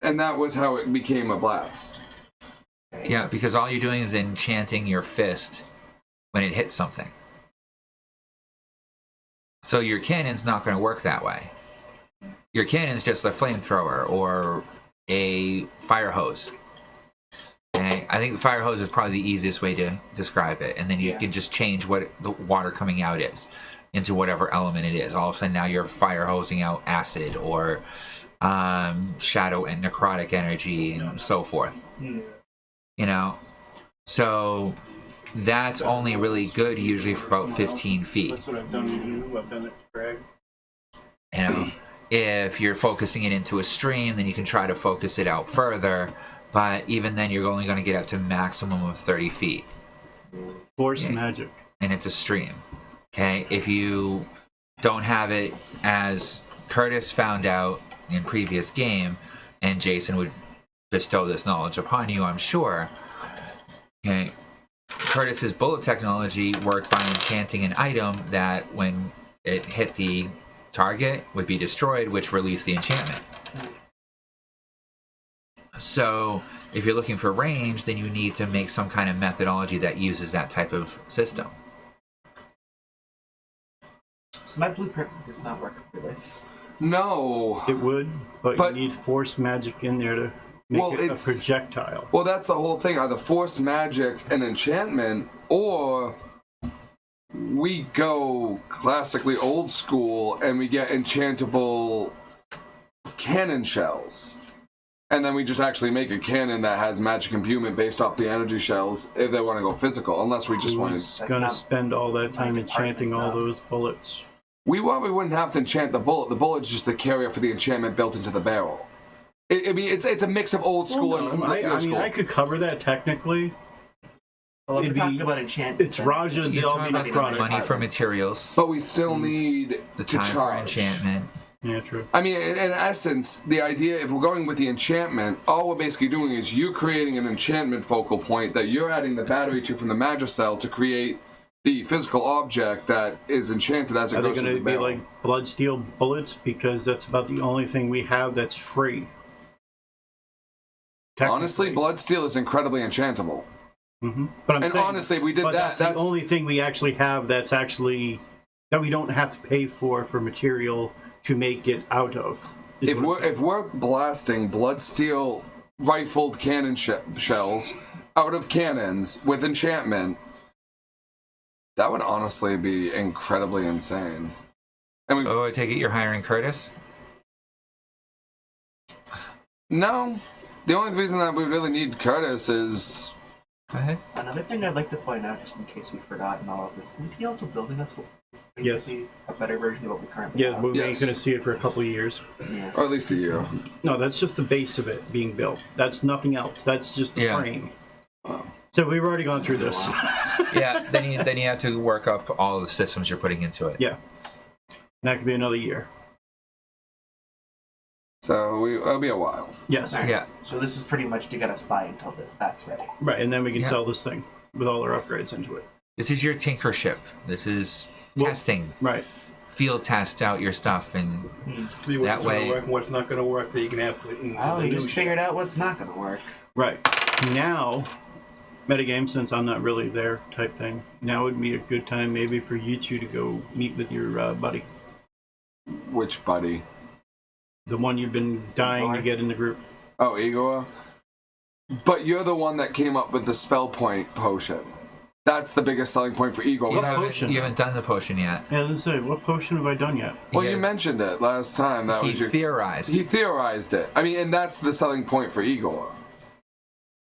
And that was how it became a blast. Yeah, because all you're doing is enchanting your fist when it hits something. So your cannon's not going to work that way. Your cannon's just a flamethrower or a fire hose. Okay? I think the fire hose is probably the easiest way to describe it. And then you can just change what the water coming out is into whatever element it is. All of a sudden now you're fire hosing out acid or shadow and necrotic energy and so forth. You know? So that's only really good usually for about 15 feet. That's what I've done to you. I've done it to Greg. You know? If you're focusing it into a stream, then you can try to focus it out further. but even then you're only going to get up to maximum of 30 feet. Force magic. And it's a stream. Okay? If you don't have it, as Curtis found out in previous game, and Jason would bestow this knowledge upon you, I'm sure. Okay? Curtis's bullet technology worked by enchanting an item that when it hit the target would be destroyed, which released the enchantment. So if you're looking for range, then you need to make some kind of methodology that uses that type of system. So my blueprint does not work for this. No. It would, but you need force magic in there to make it a projectile. Well, that's the whole thing. Either force magic and enchantment, or we go classically old school and we get enchantable cannon shells. And then we just actually make a cannon that has magic imbuement based off the energy shells if they want to go physical, unless we just want to... Who's going to spend all that time enchanting all those bullets? We probably wouldn't have to enchant the bullet. The bullet's just the carrier for the enchantment built into the barrel. I mean, it's a mix of old school and new I school. mean, I could cover that technically. Well, if we're talking about enchantment, It's Raja, the You're talking ultimate about product. money for materials, But we still need the to time for charge. enchantment. Yeah, true. I mean, in essence, the idea, if we're going with the enchantment, all we're basically doing is you creating an enchantment focal point that you're adding the battery to from the Magicell to create the physical object that is enchanted as it Are they goes going into to the be barrel. like bloodsteel bullets? Because that's about the only thing we have that's free. Honestly, Technically. Bloodsteel is incredibly enchantable. Mm-hmm. But I'm And saying, honestly, if we did but that, that's the only thing we actually have that's actually that we don't have to pay for material to make it out of. if we're blasting Bloodsteel rifled cannon shells out of cannons with enchantment, that would honestly be incredibly insane. And Oh, I take it you're hiring Curtis? no, the only reason that we really need Curtis is Go ahead. another thing I'd like to point out, just in case we've forgotten all of this, isn't he also building us basically a better version of what we currently Yeah, have? we're Yes. going to see it for a couple of years. Yeah. or at least a year. No, that's just the base of it being built. That's nothing else. That's just the Yeah. frame. So we've already gone through this. Yeah, then you have to work up all the systems you're putting into it. Yeah. That could be another year. So it'll be a while. Yes. Alright. Yeah. So this is pretty much to get us by until that's ready. Right, and then we can Yeah. sell this thing with all our upgrades into it. This is your tinker ship. This is Well- testing. Right. Field test out your stuff and See That what's way- going to work and what's not going to work that you can have put in Oh, the we new just shit. figured out what's not going to work. Right. Now, metagame, since I'm not really there type thing, now would be a good time maybe for you two to go meet with your buddy. Which buddy? The one you've been dying to get in the group. Oh, Igor? But you're the one that came up with the spell point potion. That's the biggest selling point for Igor. you What haven't, potion? you haven't done the potion yet. Yeah, let's say, what potion have I done yet? Well, He you has- mentioned it last time. That He was your... theorized. He theorized it. I mean, and that's the selling point for Igor.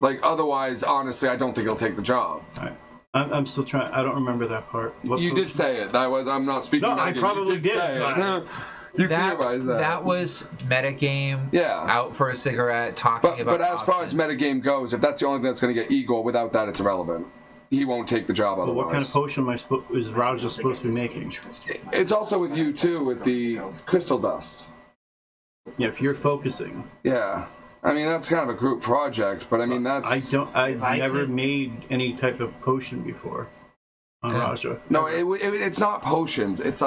Like, otherwise, honestly, I don't think he'll take the job. Alright. I'm still trying. I don't remember that part. What You potion? did say it. That was... I'm not speaking... No, I negative. probably you did, say but- it. You theorized that. That was metagame. Yeah. Out for a cigarette, talking about. But as far as options. metagame goes, if that's the only thing that's going to get Igor, without that, it's irrelevant. He won't take the job Well, otherwise. what kind of potion am I is Raja supposed to be making? It's also with you, too, with the crystal dust. Yeah, if you're focusing. Yeah. I mean, that's kind of a group project, but I mean, that's... I've I never could- made any type of potion before on Yeah. Raja. No, it's not potions. It's,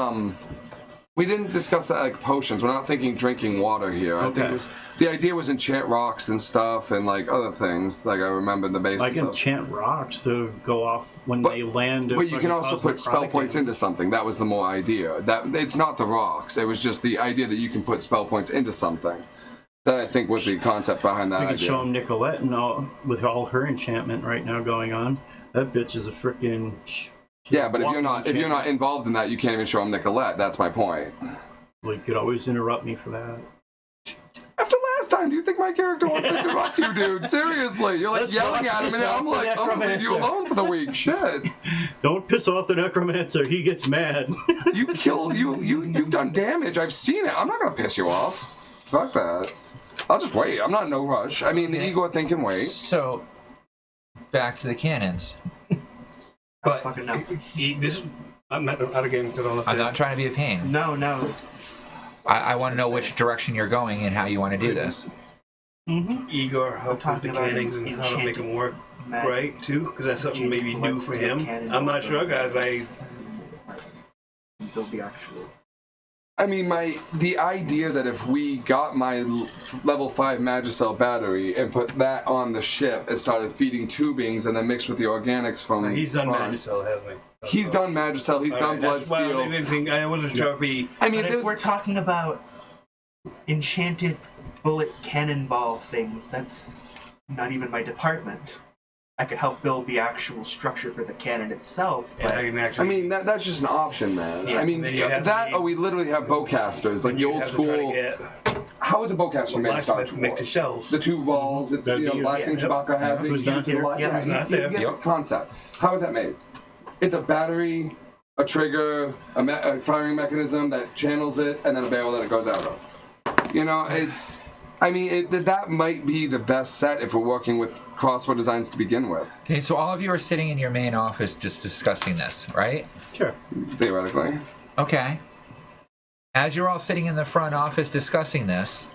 We didn't discuss that like potions. We're not thinking drinking water here. I think Okay. it was... The idea was enchant rocks and stuff and, like, other things. Like, I remember the I basics can of... enchant rocks to go off when But- they land. But you can also put spell points into something. That was the more idea. That it's not the rocks. It was just the idea that you can put spell points into something. That I think was the concept behind that We can idea. show him Nicolette and all with all her enchantment right now going on. That bitch is a freaking. Yeah, but if you're not involved in that, you can't even show him Nicolette. That's my point. Well, you could always interrupt me for that. After last time, do you think my character wants to interrupt you, dude? Seriously, you're like Let's yelling not at him, and piss I'm off like, the I'm gonna leave you necromancer. alone for the week. Shit, Don't piss off the necromancer. He gets mad. you've done damage. I've seen it. I'm not gonna piss you off. Fuck that. I'll just wait. I'm not in no rush. I mean, the Igor thing can wait. So, back to the cannons. But fucking no. I'm not out of game because all I'm not trying to be a pain. No. I want to know which direction you're going and how you want to do this. Igor help with the cannons and how to make them work right too, because that's something maybe new for him. I'm not sure, guys. They'll be actually. I mean, the idea that if we got my level 5 Magicell battery and put that on the ship and started feeding tubings and then mixed with the organics from... He's done Magicell, hasn't he? He's done Magicell, he's done Bloodsteel. I wasn't sure if he... I mean, But if we're talking about enchanted bullet cannonball things, that's not even my department. I could help build the actual structure for the cannon itself, but... I mean, that's just an option, man. Yeah, I mean, we literally have bowcasters, like the old school... How is a bowcaster made in Star Wars? Make the shells. The two balls, it's, black thing Chewbacca has, it shoots it a lot. Yeah, you get the concept. How is that made? It's a battery, a trigger, a firing mechanism that channels it, and then a barrel that it goes out of. You know, it's... I mean, that might be the best set if we're working with crossbow designs to begin with. Okay, so all of you are sitting in your main office just discussing this, right? Sure. Theoretically. Okay. As you're all sitting in the front office discussing this,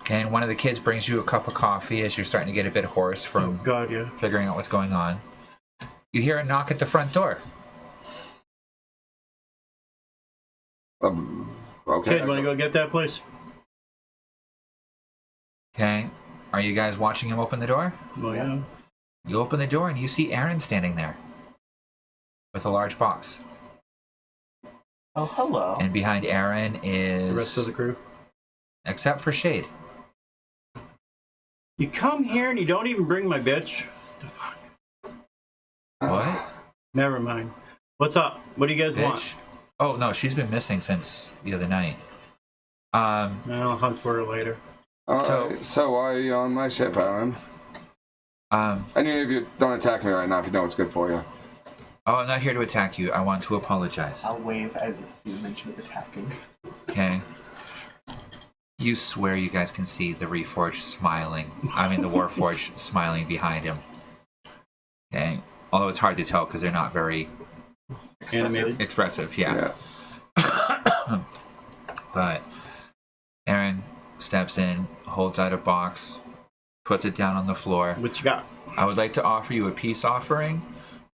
okay, and one of the kids brings you a cup of coffee as you're starting to get a bit hoarse from figuring out what's going on, you hear a knock at the front door. Okay. Kid, want to go get that, please? Okay. Are you guys watching him open the door? Well, yeah. You open the door and you see Aaron standing there with a large box. Oh, hello. And behind Aaron is... The rest of the crew. Except for Shade. You come here and you don't even bring my bitch? The fuck? What? Never mind. What's up? What do you guys want? Bitch? Oh, no, she's been missing since the other night. I'll hunt for her later. Alright, so why are you on my ship, Aaron? Any of you don't attack me right now if you know what's good for you. Oh, I'm not here to attack you. I want to apologize. I'll wave as you mentioned attacking. Okay. You swear you guys can see the Reforged smiling. I mean, the Warforged smiling behind him. Okay. Although it's hard to tell because they're not very expressive. Yeah. But Aaron steps in, holds out a box, puts it down on the floor. What you got? I would like to offer you a peace offering.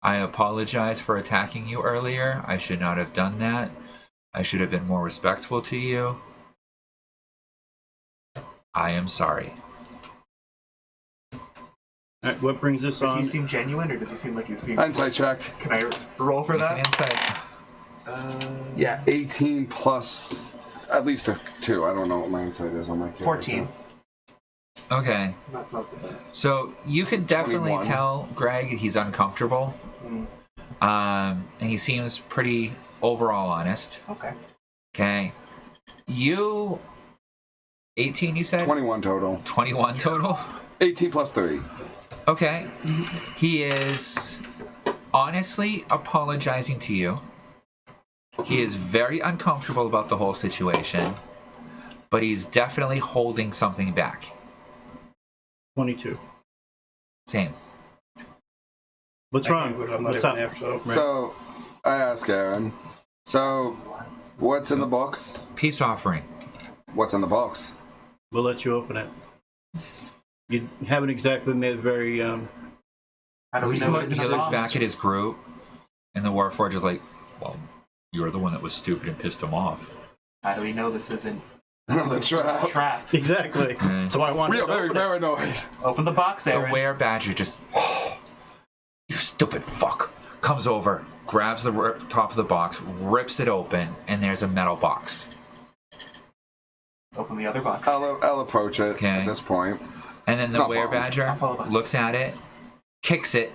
I apologize for attacking you earlier. I should not have done that. I should have been more respectful to you. I am sorry. Alright, what brings this Does on? he seem genuine, or does he seem like he's being... Insight check. Can I roll for Make that? an insight. Yeah, 18 plus at least a 2. I don't know what my insight is on my character. 14. Okay. Not the best. So you can definitely 21. tell Greg he's uncomfortable. And he seems pretty overall honest. Okay. Okay. You 18 you said? 21 total. 21 total? 18 plus 3. Okay. He is honestly apologizing to you. He is very uncomfortable about the whole situation, but he's definitely holding something back. 22. Same. What's wrong? What's up? So, I ask Aaron, so, what's in the box? Peace offering. What's in the box? We'll let you open it. You haven't exactly made very, How do we He know it's in the looks box? back at his group, and the Warforged is like, well, you were the one that was stupid and pissed him off. How do we know this isn't The trap. a trap? Exactly. So I want We to are very paranoid. Open the box, The Aaron. Were-Badger just, you stupid fuck, comes over, grabs the top of the box, rips it open, and there's a metal box. Open the other box. I'll approach it Okay. at this point. And then It's the not bomb. I'll Were-Badger follow back. looks at it, kicks it,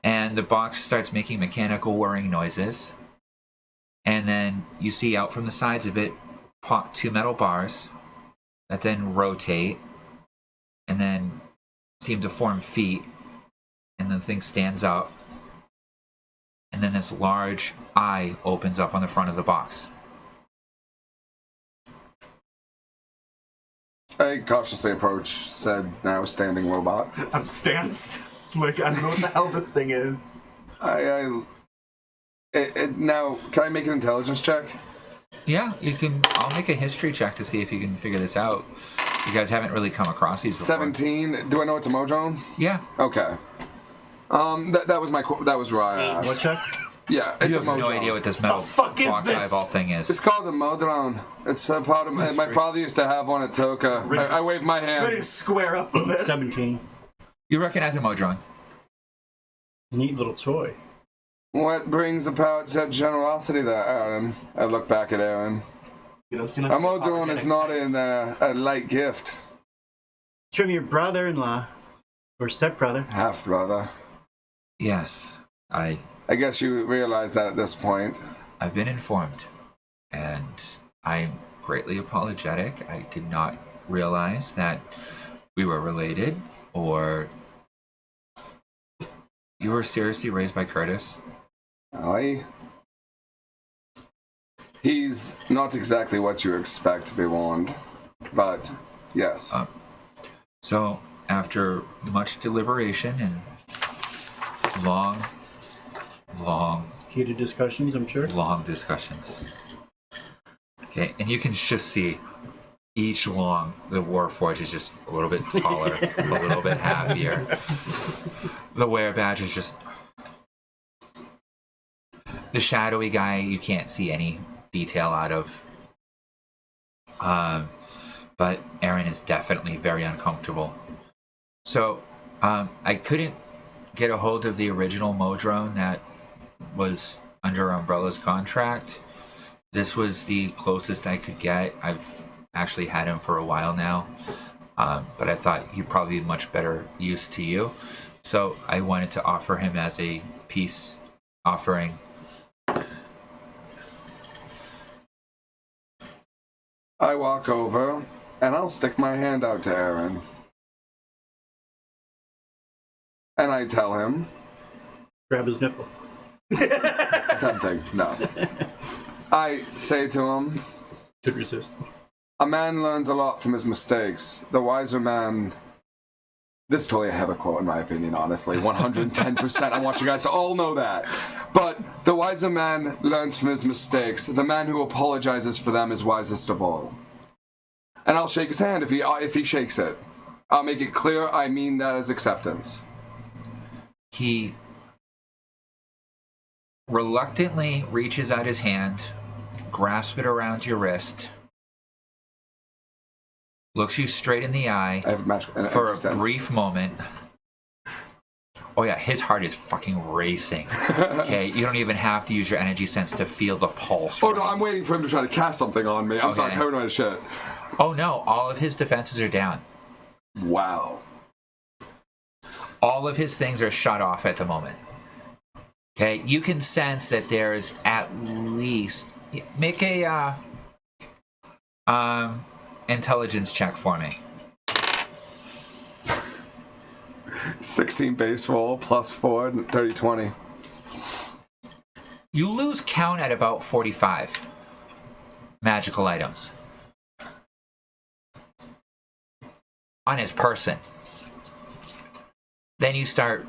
and the box starts making mechanical whirring noises. And then you see out from the sides of it pop 2 metal bars that then rotate and then seem to form feet. And then the thing stands up. And then this large eye opens up on the front of the box. I cautiously approach said now standing robot. I'm stanced. Like, I don't know what the hell this thing is. Now, can I make an intelligence check? Yeah, you can. I'll make a history check to see if you can figure this out. You guys haven't really come across these before. 17. Do I know it's a Modrone? Yeah. Okay. That was that was right. What check? Yeah, it's You a have Modrone. no idea what this metal fuck is box this? eyeball thing is. It's called a Modrone. It's a part of my father used to have one at Toka. I waved my Ready to hand. square up with it. 17. You recognize a Modron. Neat little toy. What brings about that generosity there, Aaron? I look back at Aaron. You don't seem A like Modrone is not a light gift. It's from your brother-in-law. Or stepbrother. Half brother. Yes, I I guess you realize that at this point. I've been informed, and I'm greatly apologetic. I did not realize that we were related, or you were seriously raised by Curtis. He's not exactly what you expect to be warned, but yes. So, after much deliberation and long Heated discussions, I'm sure. discussions. Okay, and you can just see each long, the Warforged is just a little bit taller, a little bit happier. The wear badge is just... The shadowy guy, you can't see any detail out of. But Aaron is definitely very uncomfortable. So, I couldn't get a hold of the original Modrone that was under Umbrella's contract. This was the closest I could get. I've actually had him for a while now, but I thought he'd probably be much better use to you. So I wanted to offer him as a peace offering. I walk over, and I'll stick my hand out to Aaron. And I tell him... Grab his nipple. Tempting, no. I say to him, Could resist. a man learns a lot from his mistakes. The wiser man... This is totally a Heather quote, in my opinion, honestly. 110%. I want you guys to all know that. But the wiser man learns from his mistakes. The man who apologizes for them is wisest of all. And I'll shake his hand if he shakes it. I'll make it clear I mean that as acceptance. He reluctantly reaches out his hand, grasps it around your wrist, looks you straight in the eye I have magic for a brief moment. Oh yeah, his heart is fucking racing. Okay, you don't even have to use your energy sense to feel the pulse. Oh no, I'm waiting for him to try to cast something on me. I'm sorry, Okay. paranoid as shit. Oh no, all of his defenses are down. Wow. All of his things are shut off at the moment. Okay, you can sense that there's at least... Make a intelligence check for me. 16 base roll, plus 4, 30, 20. You lose count at about 45 magical items on his person. Then you start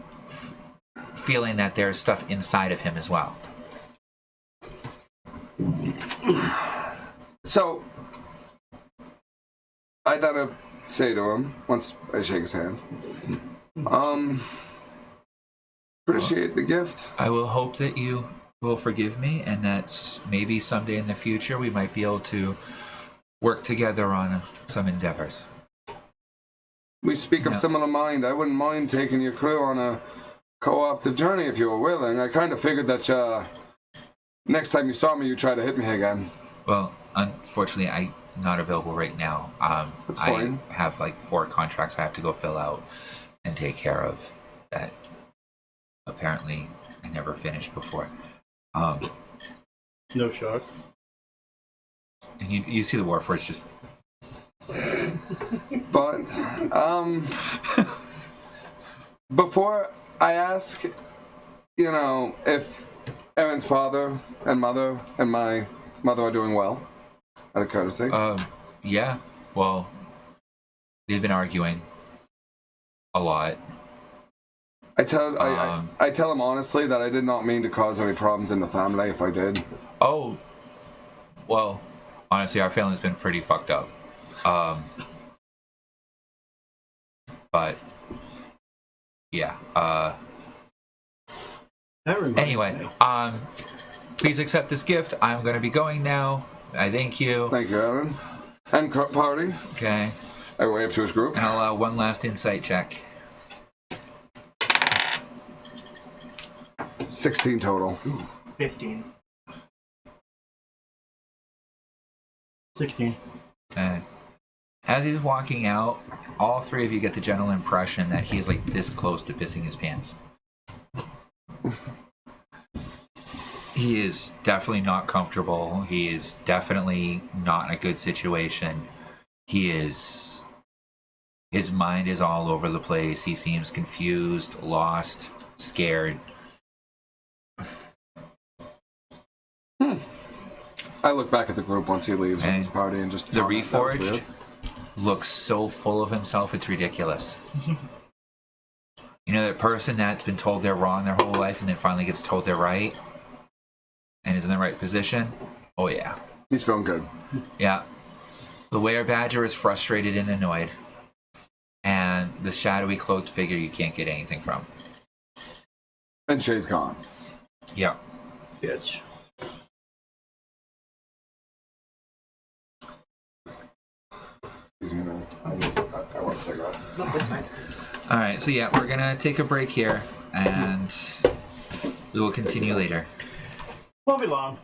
feeling that there's stuff inside of him as well. So, I gotta say to him, once I shake his hand, appreciate the gift. I will hope that you will forgive me, and that maybe someday in the future we might be able to work together on some endeavors. We speak of Yeah. similar mind. I wouldn't mind taking your crew on a co-optive journey if you were willing. I kind of figured that next time you saw me, you'd try to hit me again. Well, unfortunately, I'm not available right now. That's fine. I have like 4 contracts I have to go fill out and take care of that apparently I never finished before. No shock. And you see the Warforged just... But, before I ask, if Aaron's father and mother and my mother are doing well, out of courtesy. Yeah, well, They've been arguing a lot. I tell him honestly that I did not mean to cause any problems in the family if I did. Oh, well, honestly, our family's been pretty fucked up. But yeah. That reminds Anyway, me. please accept this gift. I'm gonna be going now. I thank you. Thank you, Aaron. And party. Okay. I wave to his group. And I'll allow one last insight check. 16 total. 15. 16. Okay. As he's walking out, all three of you get the general impression that he's like this close to pissing his pants. He is definitely not comfortable. He is definitely not in a good situation. His mind is all over the place. He seems confused, lost, scared. I look back at the group once he leaves from And his party and just the comment, "That was Reforged weird." looks so full of himself, it's ridiculous. You know, that person that's been told they're wrong their whole life and then finally gets told they're right and is in the right position? Oh, yeah. He's feeling good. Yeah. The Were Badger is frustrated and annoyed. And the shadowy cloaked figure you can't get anything from. And Shay's gone. Yeah. Bitch. I want a cigarette. No, that's fine. All right, so yeah, we're going to take a break here and we will continue later. Won't be long.